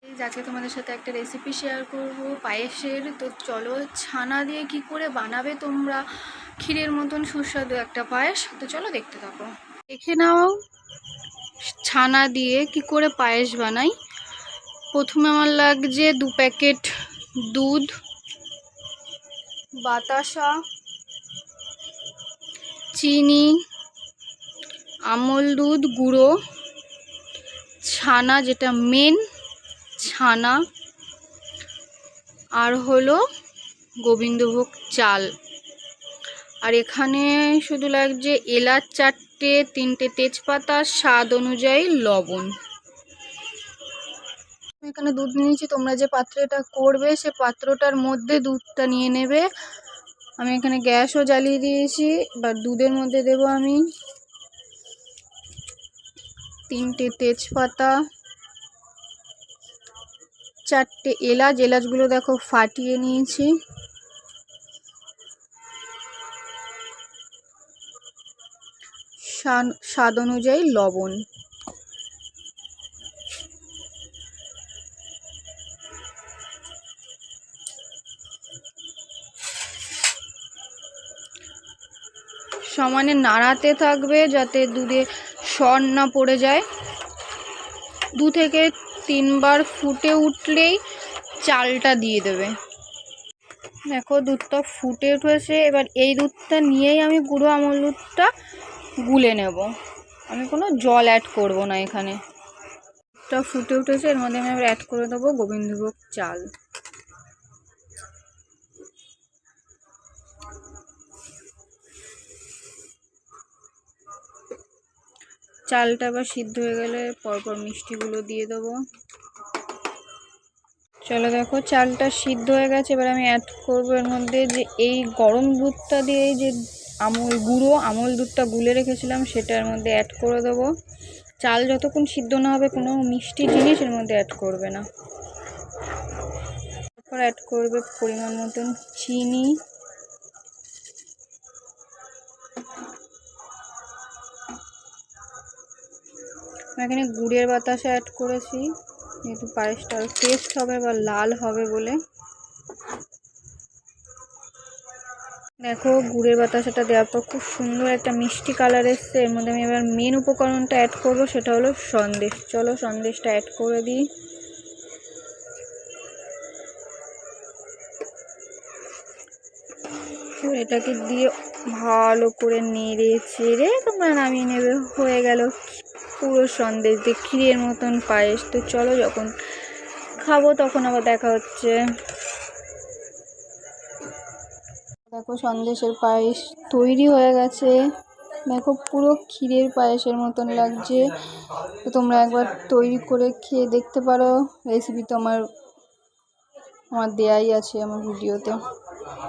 আজকে তোমাদের সাথে একটা রেসিপি শেয়ার করব পায়েসের। তো চলো ছানা দিয়ে কি করে বানাবে তোমরা ক্ষীরের মতন সুস্বাদু একটা পায়েস। তো চলো দেখতে থাকো। দেখে নাও ছানা দিয়ে কি করে পায়েস বানাই। প্রথমে আমার লাগছে 2 প্যাকেট দুধ, বাতাসা, চিনি, আমল দুধ গুঁড়ো, ছানা যেটা মেন ছানা, আর হলো গোবিন্দভোগ চাল। আর এখানে শুধু লাগছে এলাচ 4টে, 3টে তেজপাতা, স্বাদ অনুযায়ী লবণ। এখানে দুধ নিয়েছি, তোমরা যে পাত্রটা করবে সে পাত্রটার মধ্যে দুধটা নিয়ে নেবে। আমি এখানে গ্যাসও জ্বালিয়ে দিয়েছি। এবার দুধের মধ্যে দেব আমি 3টে তেজপাতা, 4টে এলাচ। এলাচগুলো দেখো ফাটিয়ে নিয়েছি। স্বাদ অনুযায়ী লবণ। সমানে নাড়াতে থাকবে যাতে দুধে সর না পড়ে যায়। 2 থেকে 3 বার ফুটে উঠলেই চালটা দিয়ে দেবে। দেখো দুধটা ফুটে উঠেছে। এবার এই দুধটা নিয়েই আমি গুঁড়ো আমল দুধটা গুলে নেব। আমি কোনো জল অ্যাড করব না এখানে। দুধটা ফুটে উঠেছে, এর মধ্যে আমি এবার অ্যাড করে দেবো গোবিন্দভোগ চাল। চালটা আবার সিদ্ধ হয়ে গেলে পরপর মিষ্টিগুলো দিয়ে দেবো। চলো দেখো চালটা সিদ্ধ হয়ে গেছে। এবার আমি অ্যাড করবো এর মধ্যে যে এই গরম দুধটা দিয়ে যে আমল দুধটা গুলে রেখেছিলাম সেটার মধ্যে অ্যাড করে দেবো। চাল যতক্ষণ সিদ্ধ না হবে কোনো মিষ্টি জিনিস এর মধ্যে অ্যাড করবে না। তারপর অ্যাড করবে পরিমাণ মতন চিনি, এখানে গুড়ের বাতাসা অ্যাড করেছি যেহেতু পায়েসটা আরও টেস্ট হবে বা লাল হবে বলে। দেখো গুড়ের বাতাসাটা দেওয়ার পর খুব সুন্দর একটা মিষ্টি কালার এসছে। এর মধ্যে আমি এবার মেন উপকরণটা অ্যাড করব, সেটা হলো সন্দেশ। চলো সন্দেশটা অ্যাড করে দিই। এটাকে দিয়ে ভালো করে নেড়ে চেড়ে তোমরা নামিয়ে নেবে। হয়ে গেল পুরো সন্দেশ দিয়ে ক্ষীরের মতন পায়েস। তো চলো যখন খাবো তখন আবার দেখা হচ্ছে। দেখো সন্দেশের পায়েস তৈরি হয়ে গেছে। দেখো পুরো ক্ষীরের পায়েসের মতন লাগছে। তো তোমরা একবার তৈরি করে খেয়ে দেখতে পারো। রেসিপি তো আমার দেয়াই আছে আমার ভিডিওতে।